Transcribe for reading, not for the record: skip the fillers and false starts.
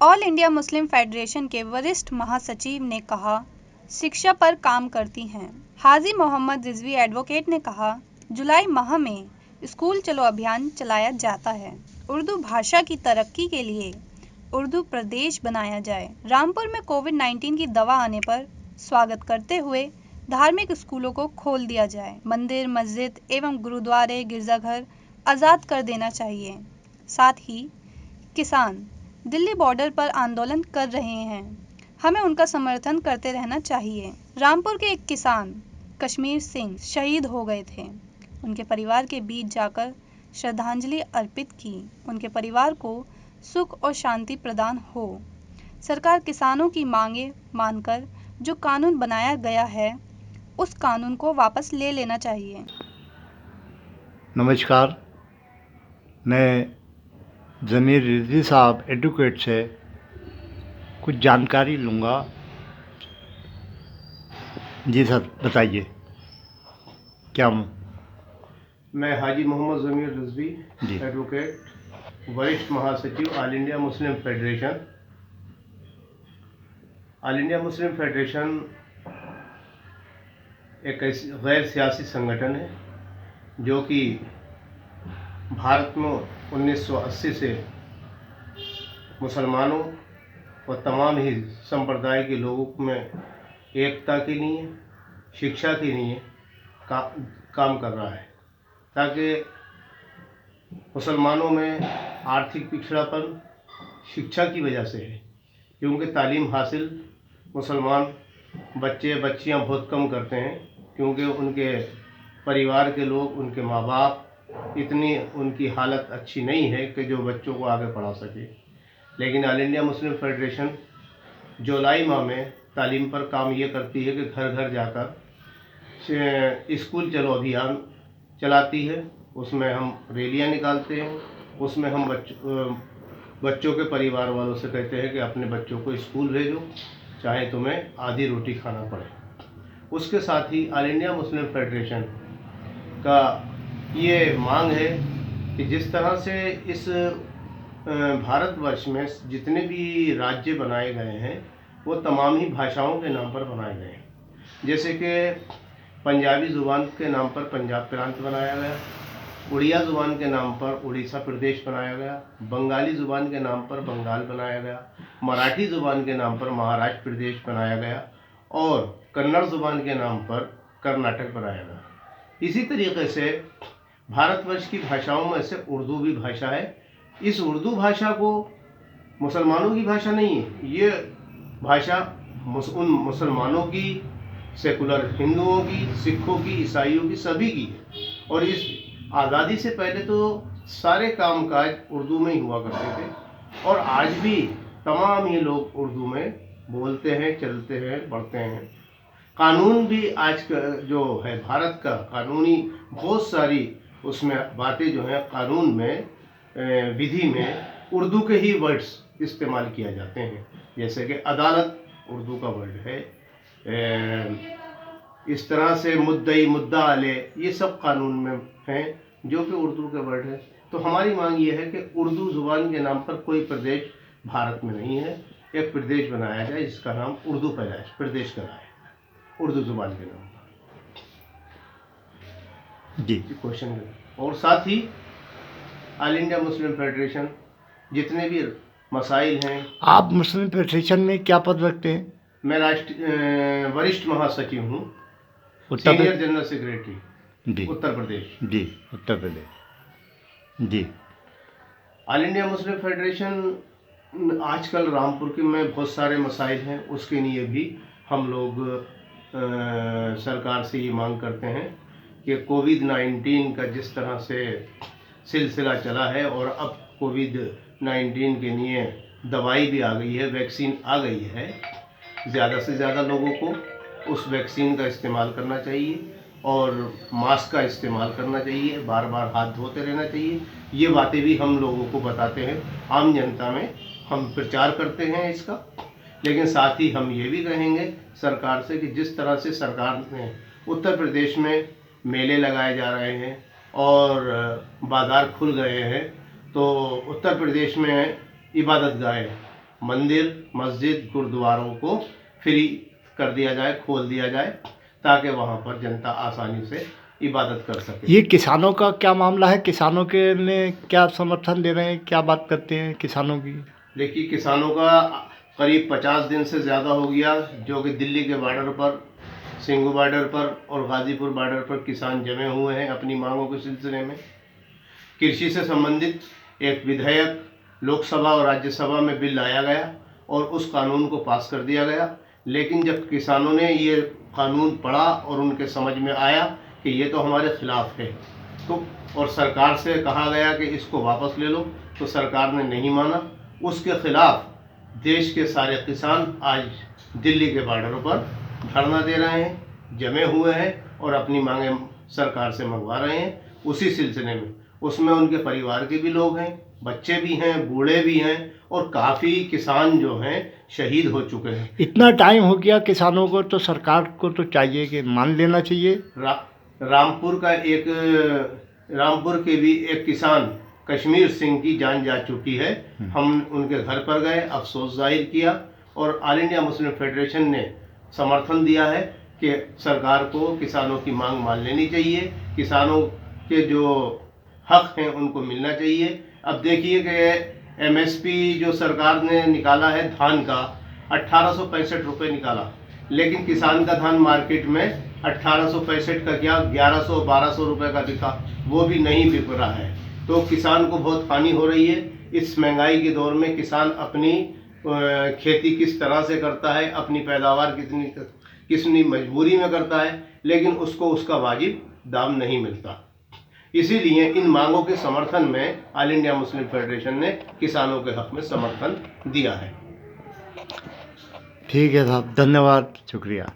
All India Muslim federation के वरिष्ठ महासचिव ने कहा, शिक्षा पर काम करती हैं। हाजी मोहम्मद रिजवी एडवोकेट ने कहा, जुलाई माह में स्कूल चलो अभियान चलाया जाता है। उर्दू भाषा की तरक्की के लिए उर्दू प्रदेश बनाया जाए। रामपुर में कोविड-19 की दवा आने पर स्वागत करते हुए धार्मिक स्कूलों को खोल दिया जाए। मंदिर, मस्जिद एवं गुरुद्वारे, गिरजाघर आज़ाद कर देना चाहिए। साथ ही किसान दिल्ली बॉर्डर पर आंदोलन कर रहे हैं, हमें उनका समर्थन करते रहना चाहिए। रामपुर के एक किसान कश्मीर सिंह शहीद हो गए थे। उनके परिवार के बीच जाकर श्रद्धांजलि अर्पित की। उनके परिवार को सुख और शांति प्रदान हो। सरकार किसानों की मांगे मानकर जो कानून बनाया गया है, उस कानून को वापस ले लेना चाहिए। नमस्कार, मैं ज़मीर रिजवी साहब एडवोकेट से कुछ जानकारी लूँगा। जी सर, बताइए क्या। मैं हाजी मोहम्मद ज़मीर रिजवी जी एडवोकेट, वरिष्ठ महासचिव all India Muslim federation. All India Muslim federation एक ऐसी गैर सियासी संगठन है जो कि भारत में 1980 से मुसलमानों और तमाम ही संप्रदाय के लोगों में एकता के लिए, शिक्षा के लिए काम कर रहा है, ताकि मुसलमानों में आर्थिक पिछड़ापन शिक्षा की वजह से है, क्योंकि तालीम हासिल मुसलमान बच्चे बच्चियां बहुत कम करते हैं, क्योंकि उनके परिवार के लोग, उनके माँ बाप इतनी उनकी हालत अच्छी नहीं है कि जो बच्चों को आगे पढ़ा सके। लेकिन ऑल इंडिया मुस्लिम फेडरेशन जुलाई माह में तालीम पर काम ये करती है कि घर घर जाकर स्कूल चलो अभियान चलाती है। उसमें हम रैलियां निकालते हैं, उसमें हम बच्चों के परिवार वालों से कहते हैं कि अपने बच्चों को स्कूल भेजो, चाहे तुम्हें आधी रोटी खाना पड़े। उसके साथ ही ऑल इंडिया मुस्लिम फेडरेशन का ये मांग है कि जिस तरह से इस भारतवर्ष में जितने भी राज्य बनाए गए हैं वो तमाम ही भाषाओं के नाम पर बनाए गए हैं। जैसे कि पंजाबी ज़ुबान के नाम पर पंजाब प्रांत बनाया गया, उड़िया ज़ुबान के नाम पर उड़ीसा प्रदेश बनाया गया, बंगाली ज़ुबान के नाम पर बंगाल बनाया गया, मराठी ज़ुबान के नाम पर महाराष्ट्र प्रदेश बनाया गया और कन्नड़ ज़ुबान के नाम पर कर्नाटक बनाया गया। इसी तरीके से भारतवर्ष की भाषाओं में से उर्दू भी भाषा है। इस उर्दू भाषा को मुसलमानों की भाषा नहीं है, ये भाषा उन मुसलमानों की, सेकुलर हिंदुओं की, सिखों की, ईसाइयों की, सभी की है। और इस आज़ादी से पहले तो सारे कामकाज उर्दू में ही हुआ करते थे और आज भी तमाम ये लोग उर्दू में बोलते हैं, चलते हैं, बढ़ते हैं। कानून भी आज का जो है भारत का कानूनी बहुत सारी उसमें बातें जो हैं कानून में विधि में उर्दू के ही वर्ड्स इस्तेमाल किया जाते हैं। जैसे कि अदालत उर्दू का वर्ड है, इस तरह से मुद्दई, मुद्दा अले, ये सब कानून में हैं जो कि उर्दू के वर्ड है। तो हमारी मांग ये है कि उर्दू ज़ुबान के नाम पर कोई प्रदेश भारत में नहीं है, एक प्रदेश बनाया जाए जिसका नाम उर्दू प्रदेश का है, उर्दू ज़ुबान के नाम पर। जी क्वेश्चन करें। और साथ ही ऑल इंडिया मुस्लिम फेडरेशन जितने भी मसाइल हैं। आप मुस्लिम फेडरेशन में क्या पद रखते हैं? मैं वरिष्ठ महासचिव हूँ, उत्तर सीनियर जनरल सेक्रेटरी जी उत्तर प्रदेश। जी उत्तर प्रदेश जी। ऑल इंडिया मुस्लिम फेडरेशन आजकल रामपुर के में बहुत सारे मसाइल हैं, उसके लिए भी हम लोग सरकार से ये मांग करते हैं कि कोविड-19 का जिस तरह से सिलसिला चला है और अब कोविड-19 के लिए दवाई भी आ गई है, वैक्सीन आ गई है, ज़्यादा से ज़्यादा लोगों को उस वैक्सीन का इस्तेमाल करना चाहिए और मास्क का इस्तेमाल करना चाहिए, बार बार हाथ धोते रहना चाहिए। ये बातें भी हम लोगों को बताते हैं, आम जनता में हम प्रचार करते हैं इसका। लेकिन साथ ही हम ये भी कहेंगे सरकार से कि जिस तरह से सरकार ने उत्तर प्रदेश में मेले लगाए जा रहे हैं और बाज़ार खुल गए हैं, तो उत्तर प्रदेश में इबादत गाहें मंदिर, मस्जिद, गुरुद्वारों को फ्री कर दिया जाए, खोल दिया जाए, ताकि वहाँ पर जनता आसानी से इबादत कर सके। ये किसानों का क्या मामला है? किसानों के ने क्या समर्थन दे रहे हैं? क्या बात करते हैं किसानों की? देखिए, किसानों का करीब 50 दिन से ज़्यादा हो गया, जो कि दिल्ली के बॉर्डर पर, सिंघू बॉर्डर पर और गाज़ीपुर बॉर्डर पर किसान जमे हुए हैं अपनी मांगों के सिलसिले में। कृषि से संबंधित एक विधेयक लोकसभा और राज्यसभा में बिल लाया गया और उस कानून को पास कर दिया गया, लेकिन जब किसानों ने ये कानून पढ़ा और उनके समझ में आया कि ये तो हमारे खिलाफ है, तो और सरकार से कहा गया कि इसको वापस ले लो, तो सरकार ने नहीं माना। उसके खिलाफ देश के सारे किसान आज दिल्ली के बॉर्डरों पर धरना दे रहे हैं, जमे हुए हैं और अपनी मांगें सरकार से मंगवा रहे हैं। उसी सिलसिले में उसमें उनके परिवार के भी लोग हैं, बच्चे भी हैं, बूढ़े भी हैं और काफ़ी किसान जो हैं शहीद हो चुके हैं। इतना टाइम हो गया किसानों को, तो सरकार को तो चाहिए कि मान लेना चाहिए। रामपुर के भी एक किसान कश्मीर सिंह की जान जा चुकी है। हम उनके घर पर गए, अफसोस जाहिर किया और ऑल इंडिया मुस्लिम फेडरेशन ने समर्थन दिया है कि सरकार को किसानों की मांग मान लेनी चाहिए, किसानों के जो हक हैं उनको मिलना चाहिए। अब देखिए कि एमएसपी जो सरकार ने निकाला है धान का 1865 रुपये निकाला, लेकिन किसान का धान मार्केट में 1865 का क्या 1100-1200 रुपये का बिका, वो भी नहीं बिक रहा है। तो किसान को बहुत हानि हो रही है। इस महंगाई के दौर में किसान अपनी खेती किस तरह से करता है, अपनी पैदावार कितनी मजबूरी में करता है, लेकिन उसको उसका वाजिब दाम नहीं मिलता। इसीलिए इन मांगों के समर्थन में ऑल इंडिया मुस्लिम फेडरेशन ने किसानों के हक में समर्थन दिया है। ठीक है साहब, धन्यवाद, शुक्रिया।